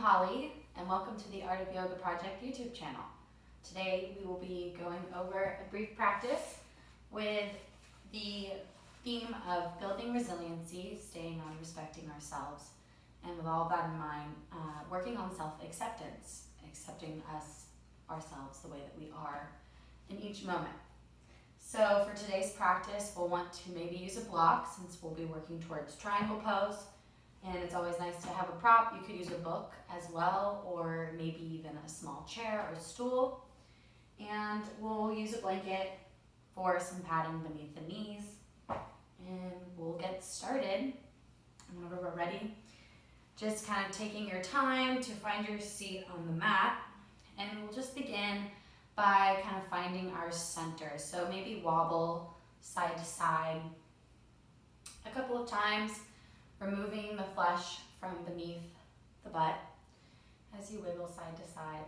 Holly, and welcome to the Art of Yoga Project YouTube channel. Today we will be going over a brief practice with the theme of building resiliency, staying on respecting ourselves, and with all that in mind, working on self-acceptance, accepting ourselves the way that we are in each moment. So for today's practice, we'll want to maybe use a block since we'll be working towards triangle pose. And it's always nice to have a prop. You could use a book as well, or maybe even a small chair or stool. And we'll use a blanket for some padding beneath the knees. And we'll get started. Whenever we're ready, just kind of taking your time to find your seat on the mat. And we'll just begin by kind of finding our center. So maybe wobble side to side a couple of times, removing the flesh from beneath the butt as you wiggle side to side.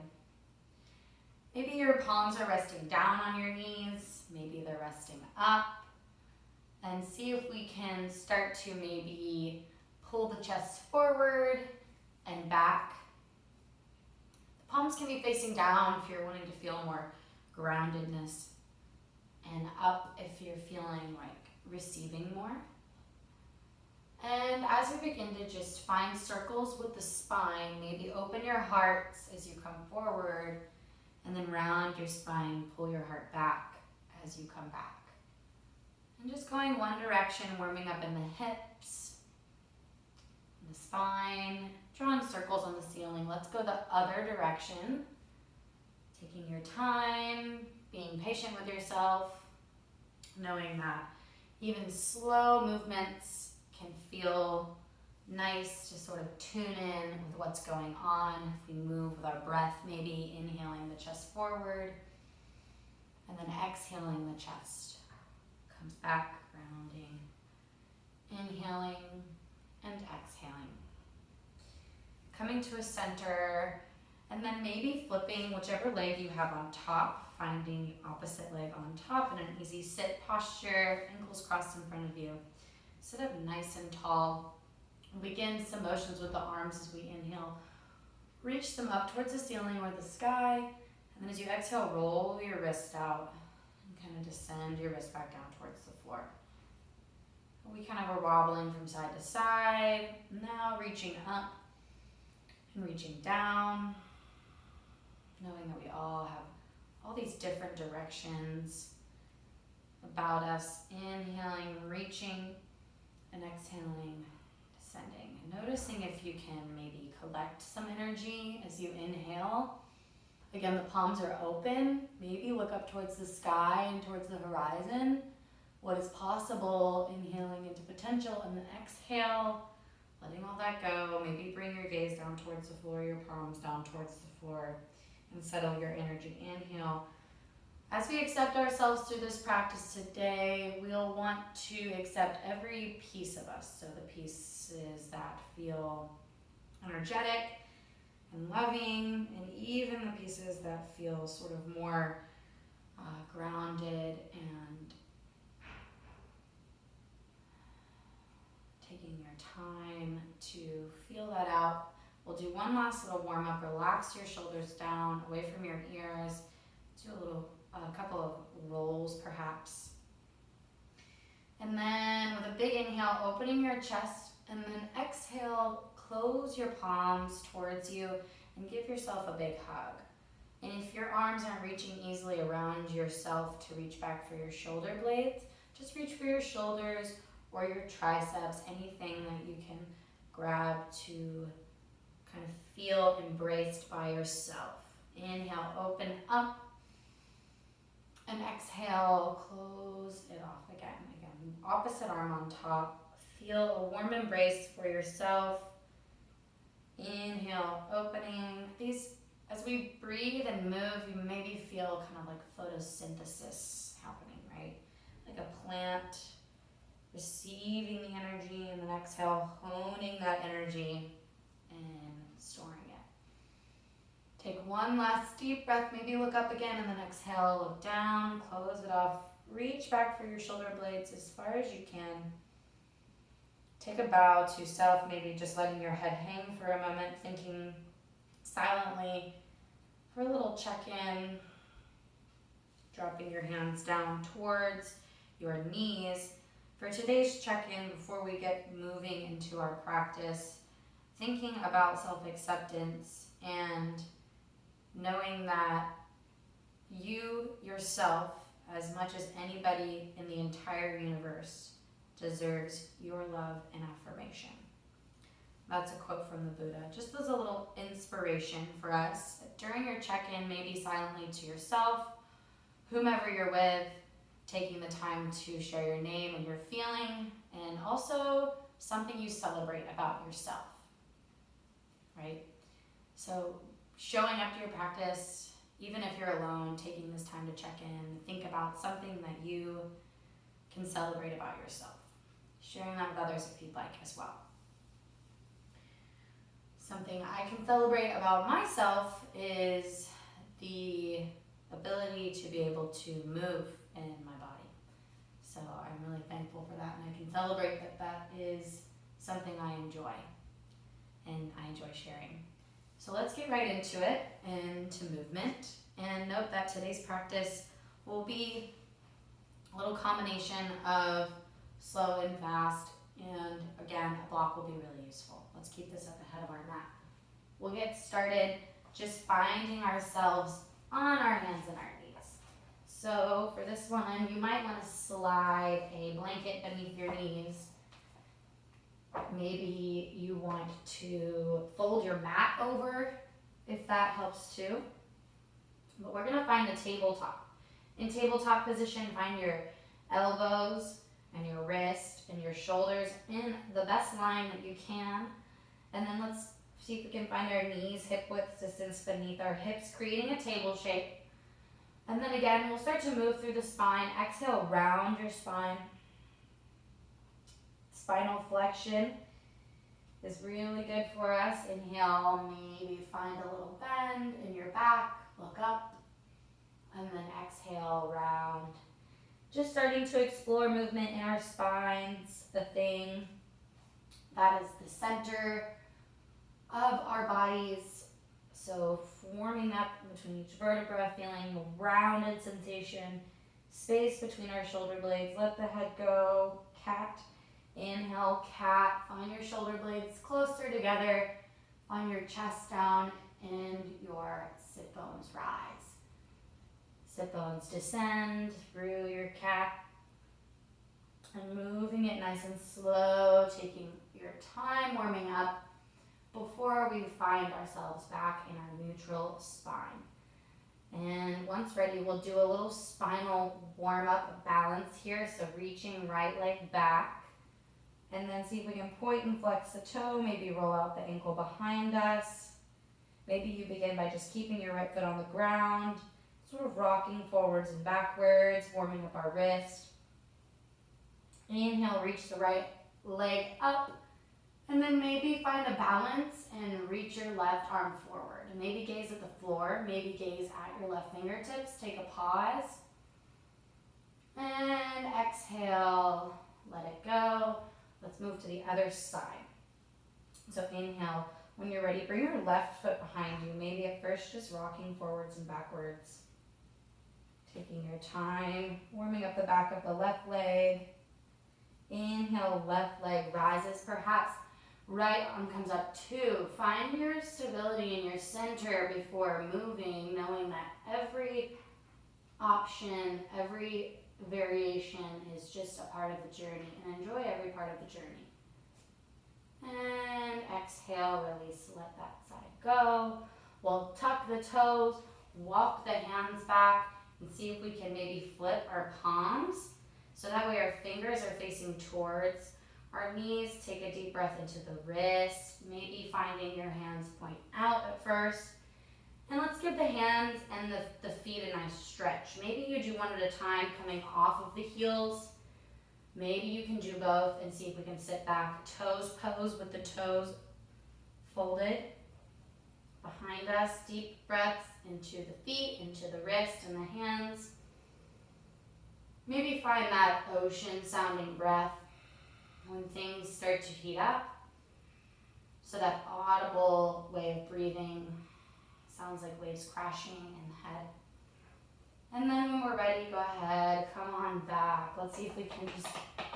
Maybe your palms are resting down on your knees, maybe they're resting up. And see if we can start to maybe pull the chest forward and back. The palms can be facing down if you're wanting to feel more groundedness, and up if you're feeling like receiving more. And as we begin to just find circles with the spine, maybe open your heart as you come forward, and then round your spine, pull your heart back as you come back. And just going one direction, warming up in the hips, the spine, drawing circles on the ceiling. Let's go the other direction. Taking your time, being patient with yourself, knowing that even slow movements can feel nice to sort of tune in with what's going on. If we move with our breath, maybe inhaling the chest forward, and then exhaling the chest. Comes back, grounding, inhaling, and exhaling. Coming to a center, and then maybe flipping whichever leg you have on top, finding the opposite leg on top in an easy sit posture, ankles crossed in front of you. Sit up nice and tall. Begin some motions with the arms as we inhale. Reach them up towards the ceiling or the sky, and then as you exhale, roll your wrist out and kind of descend your wrist back down towards the floor. We kind of are wobbling from side to side. Now reaching up and reaching down, knowing that we all have all these different directions about us. Inhaling, reaching, and exhaling, descending. And noticing if you can maybe collect some energy as you inhale. Again, the palms are open. Maybe look up towards the sky and towards the horizon. What is possible, inhaling into potential, and then exhale, letting all that go. Maybe bring your gaze down towards the floor, your palms down towards the floor, and settle your energy. Inhale. As we accept ourselves through this practice today, we'll want to accept every piece of us. So the pieces that feel energetic and loving, and even the pieces that feel sort of more grounded and taking your time to feel that out. We'll do one last little warm up. Relax your shoulders down, away from your ears. Do a couple of rolls perhaps. And then with a big inhale, opening your chest, and then exhale, close your palms towards you and give yourself a big hug. And if your arms aren't reaching easily around yourself to reach back for your shoulder blades, just reach for your shoulders or your triceps, anything that you can grab to kind of feel embraced by yourself. Inhale, open up. And exhale, close it off again. Again, opposite arm on top. Feel a warm embrace for yourself. Inhale, opening. These, as we breathe and move, you maybe feel kind of like photosynthesis happening, right? Like a plant receiving the energy, and then exhale, honing that energy and storing it. Take one last deep breath, maybe look up again, and then exhale, look down, close it off. Reach back for your shoulder blades as far as you can. Take a bow to self, maybe just letting your head hang for a moment, thinking silently for a little check-in, dropping your hands down towards your knees. For today's check-in, before we get moving into our practice, thinking about self-acceptance and knowing that you yourself, as much as anybody in the entire universe, deserves your love and affirmation. That's a quote from the Buddha, just as a little inspiration for us. During your check-in, maybe silently to yourself, whomever you're with, taking the time to share your name and your feeling, and also something you celebrate about yourself, right? So showing up to your practice, even if you're alone, taking this time to check in, think about something that you can celebrate about yourself. Sharing that with others if you'd like as well. Something I can celebrate about myself is the ability to be able to move in my body. So I'm really thankful for that, and I can celebrate that that is something I enjoy and I enjoy sharing. So let's get right into it, into movement, and note that today's practice will be a little combination of slow and fast, and again, a block will be really useful. Let's keep this at the head of our mat. We'll get started just finding ourselves on our hands and our knees. So for this one, you might want to slide a blanket beneath your knees. Maybe you want to fold your mat over if that helps too. But we're going to find a tabletop. In tabletop position, find your elbows and your wrist and your shoulders in the best line that you can. And then let's see if we can find our knees hip width distance beneath our hips, creating a table shape. And then again, we'll start to move through the spine. Exhale, round your spine. Spinal flexion is really good for us. Inhale, maybe find a little bend in your back, look up, and then exhale, round. Just starting to explore movement in our spines, the thing that is the center of our bodies. So forming up between each vertebra, feeling a rounded sensation, space between our shoulder blades. Let the head go, cat. Inhale, cat. Find your shoulder blades closer together. Find your chest down and your sit bones rise. Sit bones descend through your cat. And moving it nice and slow, taking your time warming up before we find ourselves back in our neutral spine. And once ready, we'll do a little spinal warm-up balance here. So reaching right leg back. And then see if we can point and flex the toe, maybe roll out the ankle behind us. Maybe you begin by just keeping your right foot on the ground, sort of rocking forwards and backwards, warming up our wrist. Inhale, reach the right leg up, and then maybe find a balance and reach your left arm forward. And maybe gaze at the floor, maybe gaze at your left fingertips. Take a pause. And exhale, let it go. Let's move to the other side. So inhale, when you're ready, bring your left foot behind you. Maybe at first just rocking forwards and backwards. Taking your time, warming up the back of the left leg. Inhale, left leg rises. Perhaps right arm comes up too. Find your stability in your center before moving, knowing that every option, every variation is just a part of the journey, and enjoy every part of the journey. And exhale, release, let that side go. We'll tuck the toes, walk the hands back, and see if we can maybe flip our palms so that way our fingers are facing towards our knees. Take a deep breath into the wrist, maybe finding your hands point out at first. And let's give the hands and the feet a nice stretch. Maybe you do one at a time, coming off of the heels. Maybe you can do both and see if we can sit back. Toes pose with the toes folded behind us. Deep breaths into the feet, into the wrist and the hands. Maybe find that ocean sounding breath when things start to heat up. So that audible way of breathing Sounds like waves crashing in the head. And then when we're ready, go ahead, come on back. Let's see if we can just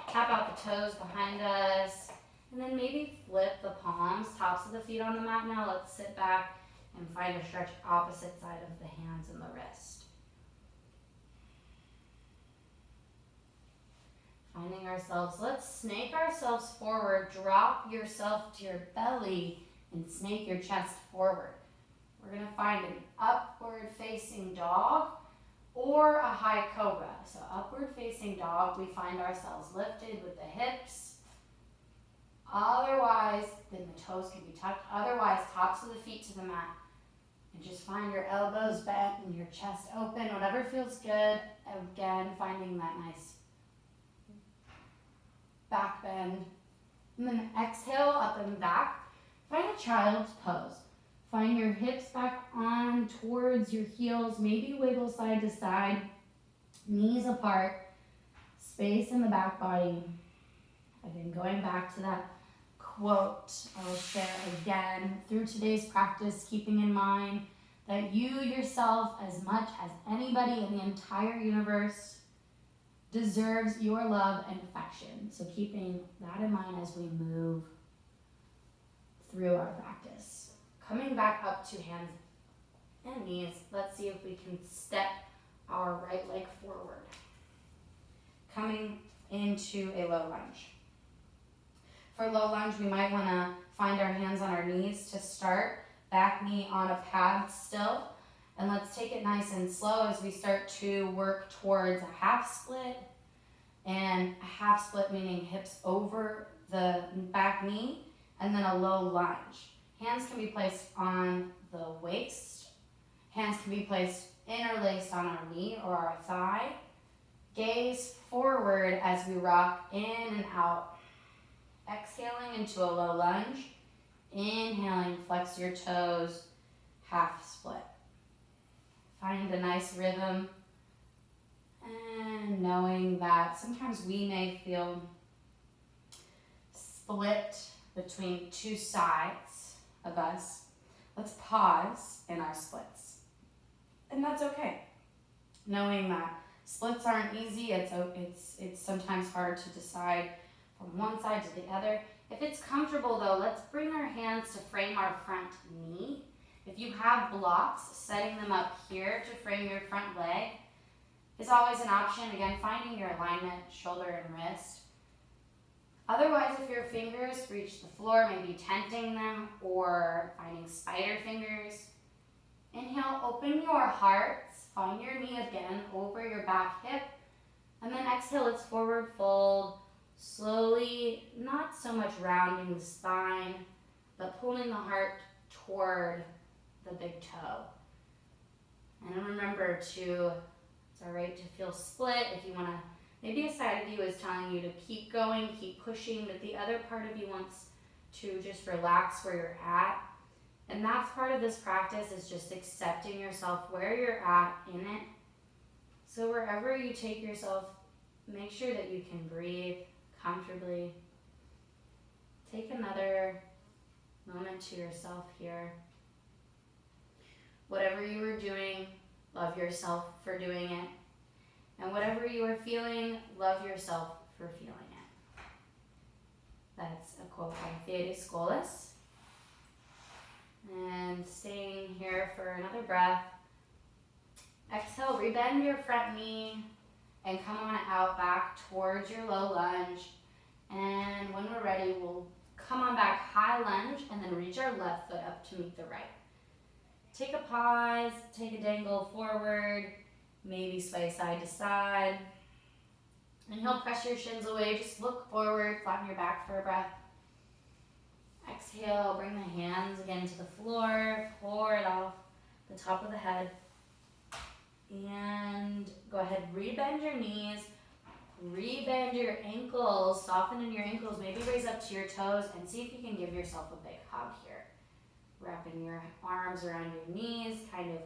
tap out the toes behind us. And then maybe flip the palms, tops of the feet on the mat now. Let's sit back and find a stretch opposite side of the hands and the wrist. Finding ourselves, let's snake ourselves forward. Drop yourself to your belly and snake your chest forward. We're gonna find an upward facing dog or a high cobra. So upward facing dog, we find ourselves lifted with the hips. Otherwise, then the toes can be tucked. Otherwise, tops of the feet to the mat. And just find your elbows bent and your chest open, whatever feels good. Again, finding that nice back bend. And then exhale, up and back. Find a child's pose. Find your hips back on towards your heels. Maybe wiggle side to side. Knees apart. Space in the back body. Again, going back to that quote I'll share again through today's practice, keeping in mind that you yourself, as much as anybody in the entire universe, deserves your love and affection. So keeping that in mind as we move through our practice. Coming back up to hands and knees, let's see if we can step our right leg forward. Coming into a low lunge. For low lunge, we might want to find our hands on our knees to start. Back knee on a pad still. And let's take it nice and slow as we start to work towards a half split. And a half split meaning hips over the back knee, and then a low lunge. Hands can be placed on the waist. Hands can be placed interlaced on our knee or our thigh. Gaze forward as we rock in and out. Exhaling into a low lunge. Inhaling, flex your toes, half split. Find a nice rhythm. And knowing that sometimes we may feel split between two sides of us. Let's pause in our splits. And that's okay. Knowing that splits aren't easy, it's sometimes hard to decide from one side to the other. If it's comfortable though, let's bring our hands to frame our front knee. If you have blocks, setting them up here to frame your front leg is always an option. Again, finding your alignment, shoulder and wrist. Otherwise, if your fingers reach the floor, maybe tenting them or finding spider fingers. Inhale, open your hearts. Find your knee again over your back hip. And then exhale, let's forward fold. Slowly, not so much rounding the spine, but pulling the heart toward the big toe. And remember to, it's all right to feel split. If you want to, maybe a side of you is telling you to keep going, keep pushing, but the other part of you wants to just relax where you're at. And that's part of this practice, is just accepting yourself where you're at in it. So wherever you take yourself, make sure that you can breathe comfortably. Take another moment to yourself here. Whatever you are doing, love yourself for doing it. And whatever you are feeling, love yourself for feeling it. That's a quote by Theodoros Skolas. And staying here for another breath. Exhale, rebend your front knee and come on out back towards your low lunge. And when we're ready, we'll come on back, high lunge, and then reach our left foot up to meet the right. Take a pause, take a dangle forward, maybe sway side to side. Inhale, press your shins away, just look forward, flatten your back for a breath. Exhale, bring the hands again to the floor, pour it off the top of the head. And go ahead, rebend your knees, rebend your ankles, soften in your ankles, maybe raise up to your toes and see if you can give yourself a big hug here. Wrapping your arms around your knees, kind of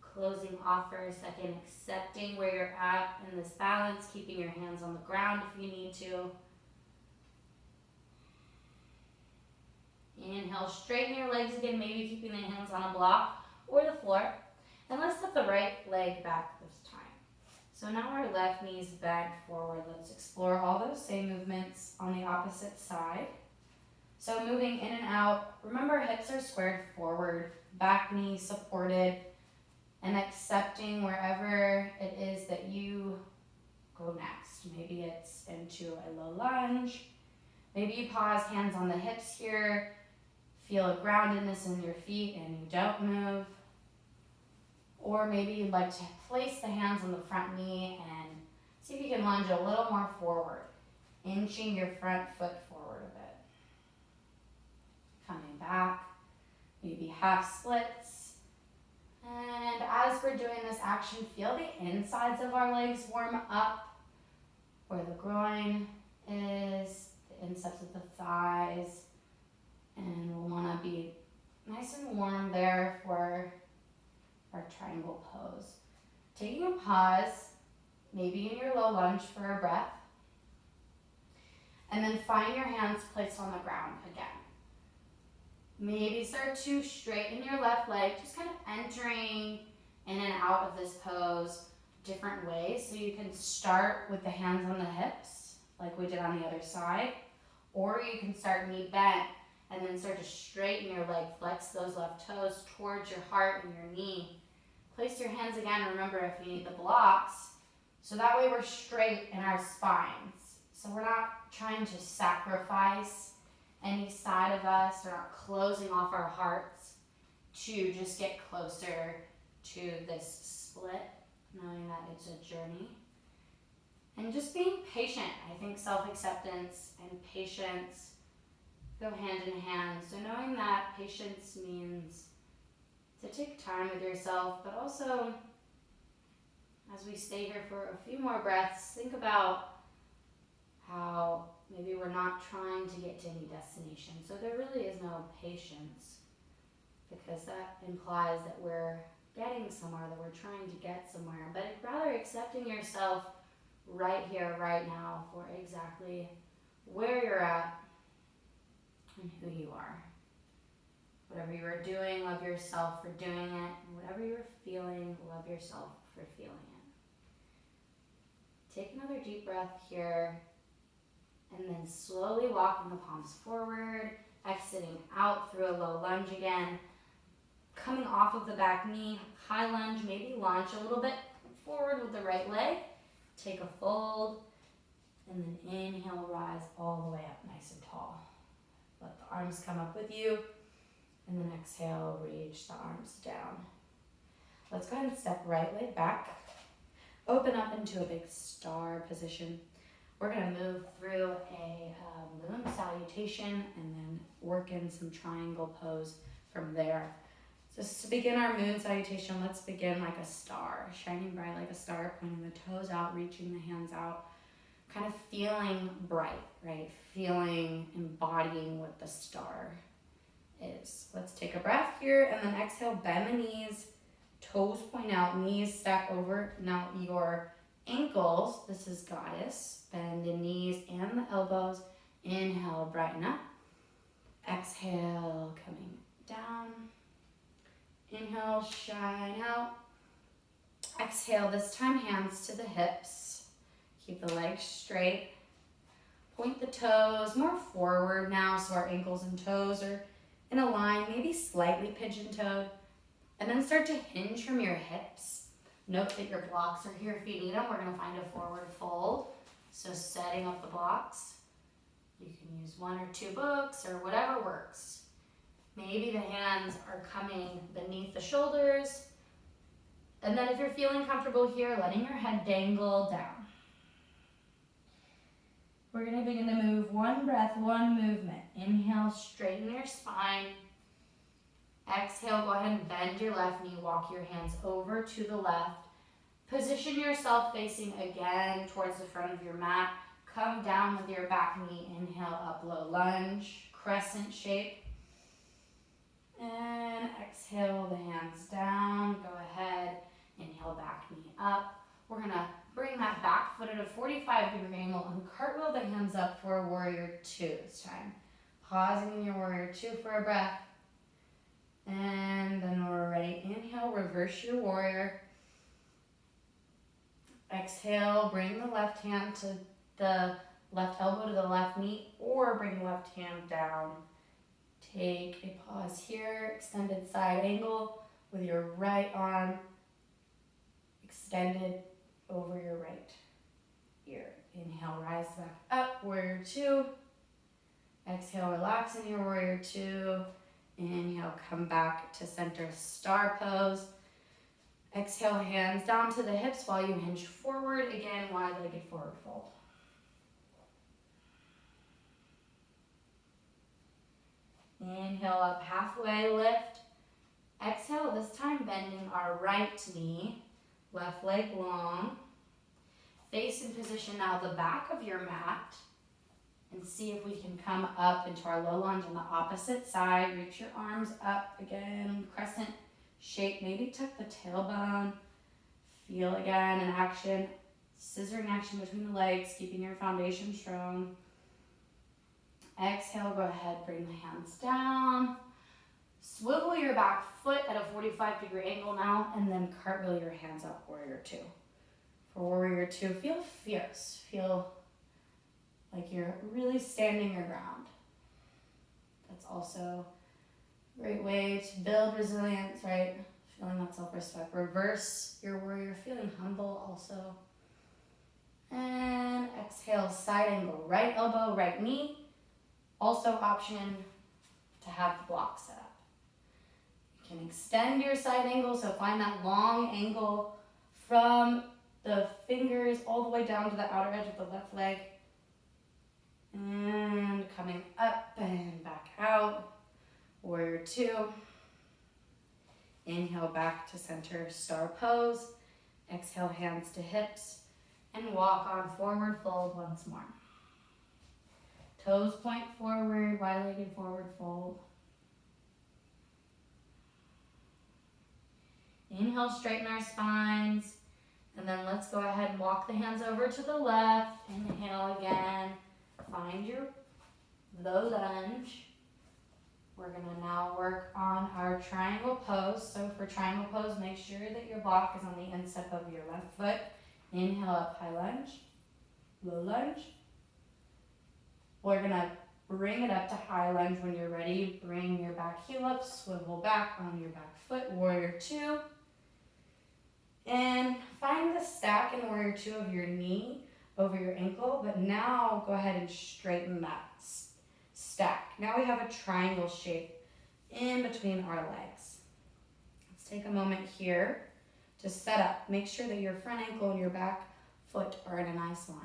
closing off for a second, accepting where you're at in this balance, keeping your hands on the ground if you need to. Inhale, straighten your legs again, maybe keeping the hands on a block or the floor. And let's step the right leg back this time. So now our left knee's bent forward. Let's explore all those same movements on the opposite side. So moving in and out, remember hips are squared forward, back knee supported, and accepting wherever it is that you go next. Maybe it's into a low lunge. Maybe you pause, hands on the hips here. Feel a groundedness in your feet and you don't move. Or maybe you'd like to place the hands on the front knee and see if you can lunge a little more forward, inching your front foot forward a bit. Coming back, maybe half splits. And as we're doing this action, feel the insides of our legs warm up, where the groin is, the insides of the thighs, and we'll want to be nice and warm there for our triangle pose. Taking a pause, maybe in your low lunge for a breath, and then find your hands placed on the ground again. Maybe start to straighten your left leg, just kind of entering in and out of this pose different ways. So you can start with the hands on the hips, like we did on the other side, or you can start knee bent and then start to straighten your leg, flex those left toes towards your heart and your knee. Place your hands again, remember if you need the blocks, so that way we're straight in our spines. So we're not trying to sacrifice any side of us, we're not closing off our hearts to just get closer to this split, knowing that it's a journey. And just being patient. I think self-acceptance and patience go hand in hand. So knowing that patience means to take time with yourself, but also as we stay here for a few more breaths, think about how maybe we're not trying to get to any destination. So there really is no patience, because that implies that we're getting somewhere, that we're trying to get somewhere, but rather accepting yourself right here, right now, for exactly where you're at and who you are. Whatever you are doing, love yourself for doing it. And whatever you're feeling, love yourself for feeling it. Take another deep breath here, and then slowly walking the palms forward, exiting out through a low lunge again. Coming off of the back knee, high lunge, maybe launch a little bit forward with the right leg. Take a fold, and then inhale, rise all the way up nice and tall. Let the arms come up with you, and then exhale, reach the arms down. Let's go ahead and step right leg back. Open up into a big star position. We're going to move through a moon salutation and then work in some triangle pose from there. So to begin our moon salutation, let's begin like a star, shining bright like a star, pointing the toes out, reaching the hands out, kind of feeling bright, right? Feeling, embodying what the star is. Let's take a breath here and then exhale, bend the knees, toes point out, knees stack over. Now your ankles, this is goddess, bend the knees and the elbows. Inhale, brighten up. Exhale, coming down. Inhale, shine out. Exhale, this time hands to the hips. Keep the legs straight. Point the toes more forward now, so our ankles and toes are in a line, maybe slightly pigeon-toed. And then start to hinge from your hips. Note that your blocks are here if you need them. We're going to find a forward fold. So setting up the blocks. You can use one or two books or whatever works. Maybe the hands are coming beneath the shoulders. And then if you're feeling comfortable here, letting your head dangle down. We're going to begin to move one breath, one movement. Inhale, straighten your spine. Exhale, go ahead and bend your left knee. Walk your hands over to the left. Position yourself facing again towards the front of your mat. Come down with your back knee. Inhale, up, low lunge, crescent shape. And exhale, the hands down. Go ahead, inhale, back knee up. We're going to bring that back foot at a 45-degree angle and cartwheel the hands up for a warrior two this time. Pausing in your warrior two for a breath. And then we're ready. Inhale, reverse your warrior. Exhale, bring the left hand to the left elbow to the left knee, or bring the left hand down. Take a pause here, extended side angle with your right arm extended over your right ear. Inhale, rise back up, warrior two. Exhale, relax in your warrior two. Inhale, come back to center star pose. Exhale, hands down to the hips while you hinge forward. Again, wide-legged forward fold. Inhale up, halfway lift. Exhale, this time bending our right knee, left leg long. Face in position now, the back of your mat. And see if we can come up into our low lunge on the opposite side. Reach your arms up again, crescent shape. Maybe tuck the tailbone. Feel again an action, scissoring action between the legs, keeping your foundation strong. Exhale, go ahead, bring the hands down. Swivel your back foot at a 45-degree angle now, and then cartwheel your hands up, warrior two. For warrior two, feel fierce. Feel like you're really standing your ground. That's also a great way to build resilience, right? Feeling that self-respect. Reverse your warrior, feeling humble also. And exhale, side angle, right elbow, right knee. Also option to have the block set up. You can extend your side angle, so find that long angle from the fingers all the way down to the outer edge of the left leg. And coming up and back out. Warrior two. Inhale back to center star pose. Exhale, hands to hips. And walk on forward fold once more. Toes point forward, wide-legged forward fold. Inhale, straighten our spines. And then let's go ahead and walk the hands over to the left. Inhale again. Find your low lunge. We're gonna now work on our triangle pose. So for triangle pose, make sure that your block is on the instep of your left foot. Inhale up, high lunge, low lunge. We're gonna bring it up to high lunge when you're ready. Bring your back heel up, swivel back on your back foot, warrior two. And find the stack in warrior two of your knee over your ankle, but now go ahead and straighten that stack. Now we have a triangle shape in between our legs. Let's take a moment here to set up. Make sure that your front ankle and your back foot are in a nice line.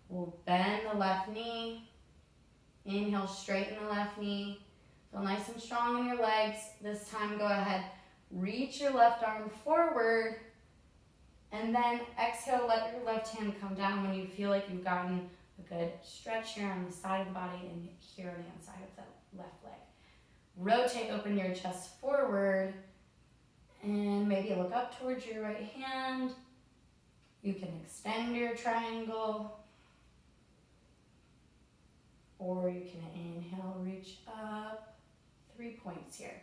We'll bend the left knee. Inhale, straighten the left knee. Feel nice and strong in your legs. This time, go ahead, reach your left arm forward. And then exhale, let your left hand come down when you feel like you've gotten a good stretch here on the side of the body and here on the inside of the left leg. Rotate, open your chest forward, and maybe look up towards your right hand. You can extend your triangle, or you can inhale, reach up. 3 points here.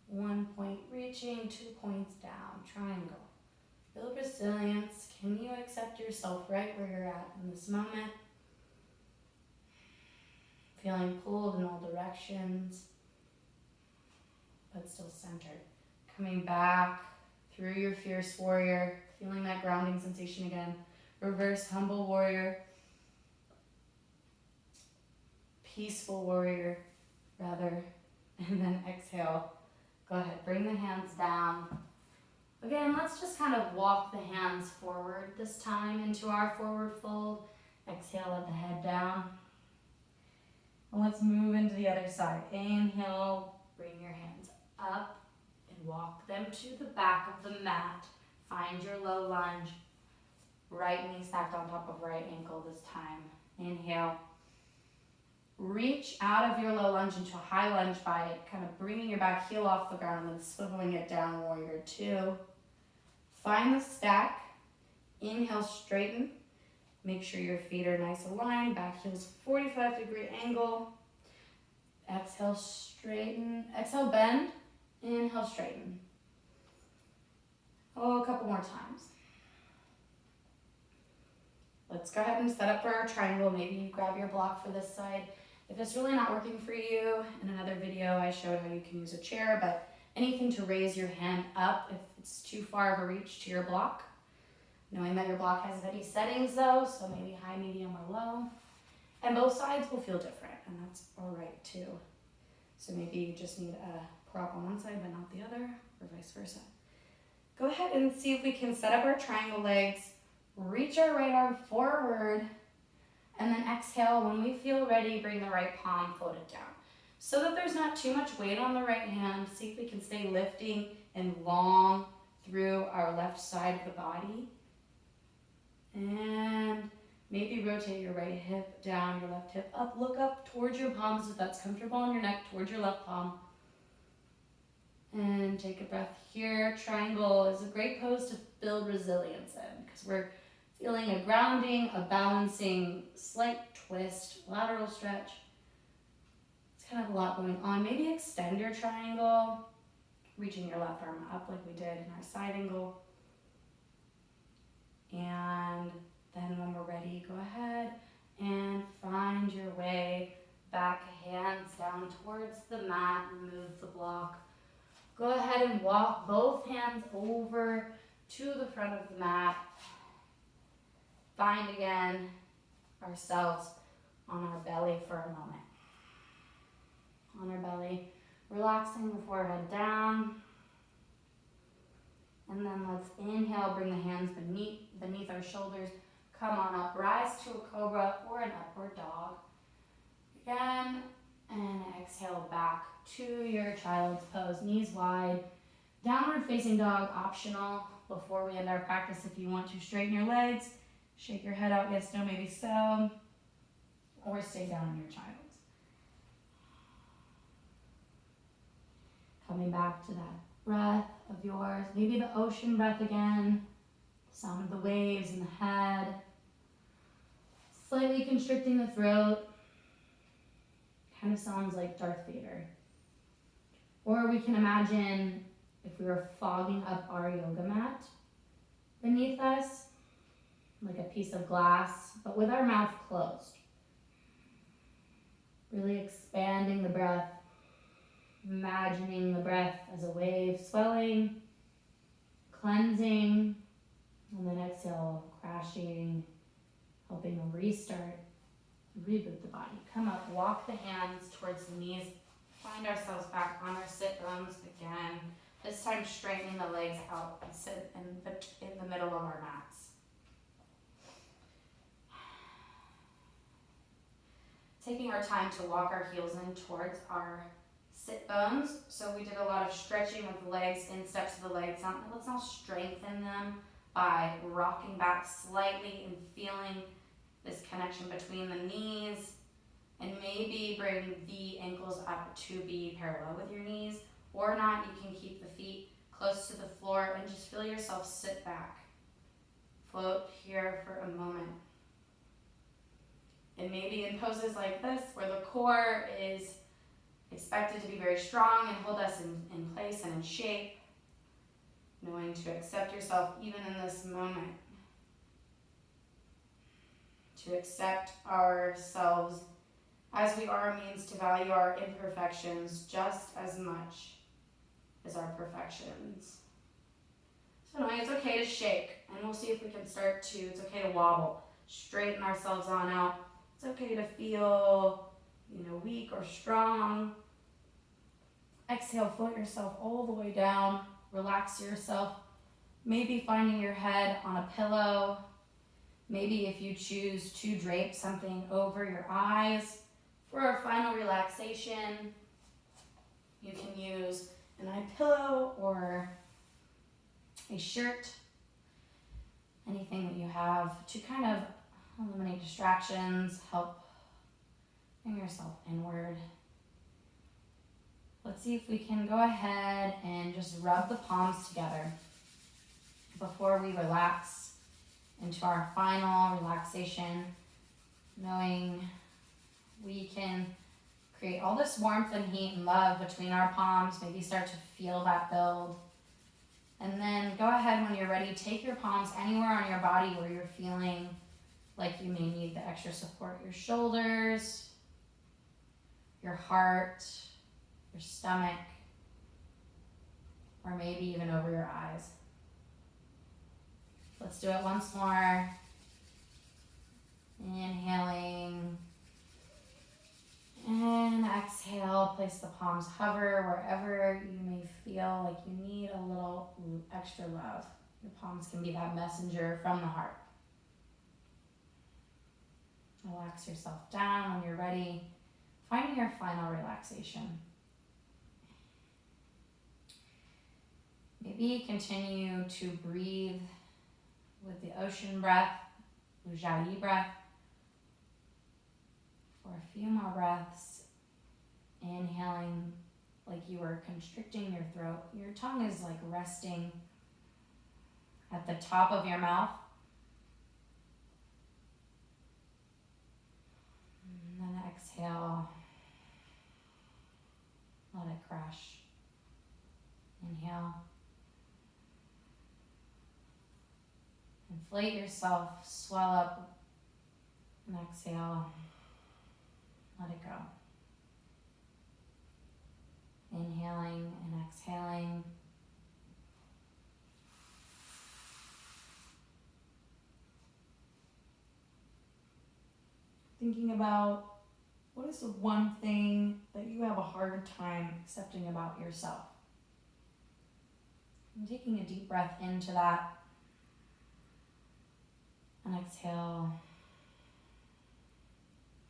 1 point reaching, 2 points down, triangle. Build resilience. Can you accept yourself right where you're at in this moment? Feeling pulled in all directions, but still centered. Coming back through your fierce warrior, feeling that grounding sensation again. Reverse humble warrior. Peaceful warrior, rather. And then exhale. Go ahead, bring the hands down. Again, let's just kind of walk the hands forward this time into our forward fold. Exhale, let the head down. And let's move into the other side. Inhale, bring your hands up and walk them to the back of the mat. Find your low lunge. Right knee stacked on top of right ankle this time. Inhale. Reach out of your low lunge into a high lunge by kind of bringing your back heel off the ground and then swiveling it down, warrior two. Find the stack. Inhale, straighten. Make sure your feet are nice aligned. Back heel's 45-degree angle. Exhale, straighten. Exhale, bend. Inhale, straighten. Oh, a couple more times. Let's go ahead and set up for our triangle. Maybe you grab your block for this side. If it's really not working for you, in another video I showed how you can use a chair, but anything to raise your hand up if it's too far of a reach to your block. Knowing that your block has many settings though, so maybe high, medium, or low. And both sides will feel different, and that's all right too. So maybe you just need a prop on one side but not the other, or vice versa. Go ahead and see if we can set up our triangle legs, reach our right arm forward, and then exhale. When we feel ready, bring the right palm, float it down. So that there's not too much weight on the right hand, see if we can stay lifting and long through our left side of the body. And maybe rotate your right hip down, your left hip up. Look up towards your palms if that's comfortable on your neck, towards your left palm. And take a breath here. Triangle is a great pose to build resilience in because we're feeling a grounding, a balancing, slight twist, lateral stretch. It's kind of a lot going on. Maybe extend your triangle, reaching your left arm up like we did in our side angle. And then when we're ready, go ahead and find your way back, hands down towards the mat, remove the block. Go ahead and walk both hands over to the front of the mat. Find again ourselves on our belly for a moment. On our belly, relaxing the forehead down. And then let's inhale, bring the hands beneath our shoulders. Come on up, rise to a cobra or an upward dog. Again, and exhale back to your child's pose, knees wide. Downward facing dog, optional. Before we end our practice, if you want to straighten your legs, shake your head out, yes, no, maybe so. Or stay down in your child's. Coming back to that breath of yours, maybe the ocean breath again, sound of the waves in the head, slightly constricting the throat, kind of sounds like Darth Vader. Or we can imagine if we were fogging up our yoga mat beneath us, like a piece of glass, but with our mouth closed. Really expanding the breath. Imagining the breath as a wave swelling, cleansing, and then exhale, crashing, helping to restart, reboot the body. Come up, walk the hands towards the knees, find ourselves back on our sit bones again. This time straightening the legs out and sit in the middle of our mats. Taking our time to walk our heels in towards our sit bones. So we did a lot of stretching of the legs, in steps of the legs. Let's now strengthen them by rocking back slightly and feeling this connection between the knees. And maybe bring the ankles up to be parallel with your knees. Or not, you can keep the feet close to the floor and just feel yourself sit back. Float here for a moment. And maybe in poses like this, where the core is expected to be very strong and hold us in place and in shape, knowing to accept yourself even in this moment. To accept ourselves as we are means to value our imperfections just as much as our perfections. So knowing it's okay to shake, and we'll see if we can start to, it's okay to wobble, straighten ourselves on out. It's okay to feel, weak or strong. Exhale, float yourself all the way down, relax yourself. Maybe finding your head on a pillow. Maybe if you choose to drape something over your eyes. For our final relaxation, you can use an eye pillow or a shirt, anything that you have to kind of eliminate distractions, help bring yourself inward. Let's see if we can go ahead and just rub the palms together before we relax into our final relaxation, knowing we can create all this warmth and heat and love between our palms. Maybe start to feel that build. And then go ahead when you're ready, take your palms anywhere on your body where you're feeling like you may need the extra support. Your shoulders, your heart, your stomach, or maybe even over your eyes. Let's do it once more. Inhaling. And exhale, place the palms hover wherever you may feel like you need a little extra love. Your palms can be that messenger from the heart. Relax yourself down when you're ready, finding your final relaxation. Maybe continue to breathe with the ocean breath, Ujjayi breath, for a few more breaths. Inhaling like you are constricting your throat. Your tongue is like resting at the top of your mouth. And then exhale. Let it crash. Inhale. Inflate yourself, swell up, and exhale. Let it go. Inhaling and exhaling. Thinking about what is the one thing that you have a hard time accepting about yourself. And taking a deep breath into that. And exhale,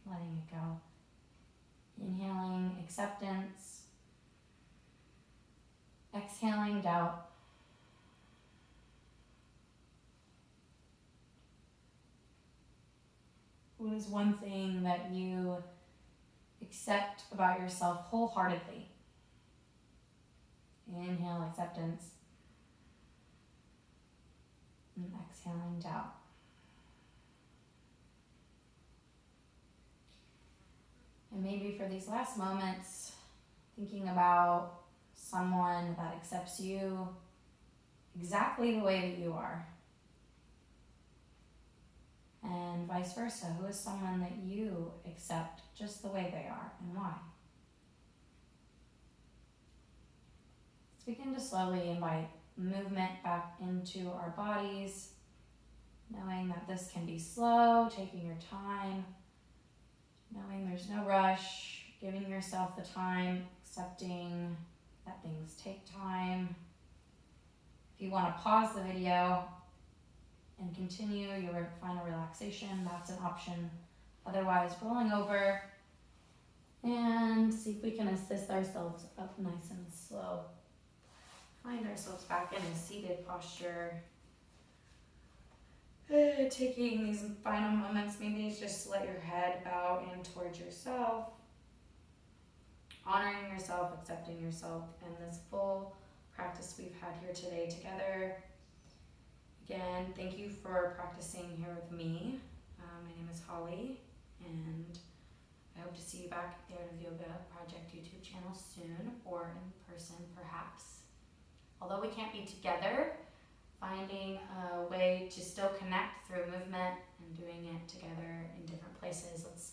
letting it go. Inhaling acceptance. Exhaling doubt. What is one thing that you accept about yourself wholeheartedly? Inhale acceptance. And exhaling doubt. And maybe for these last moments, thinking about someone that accepts you exactly the way that you are. And vice versa, who is someone that you accept just the way they are and why? Let's begin to slowly invite movement back into our bodies, knowing that this can be slow, taking your time, knowing there's no rush, giving yourself the time, accepting that things take time. If you want to pause the video and continue your final relaxation, that's an option. Otherwise, rolling over and see if we can assist ourselves up nice and slow. Find ourselves back in a seated posture. Taking these final moments, maybe just let your head bow in towards yourself, honoring yourself, accepting yourself, and this full practice we've had here today together. Again, thank you for practicing here with me. My name is Holly, and I hope to see you back at the Art of Yoga Project YouTube channel soon, or in person perhaps. Although we can't be together, finding a way to still connect through movement and doing it together in different places. Let's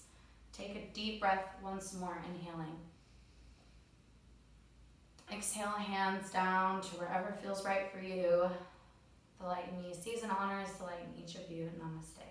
take a deep breath once more, inhaling. Exhale, hands down to wherever feels right for you. The light in me sees and honors the light in each of you. Namaste.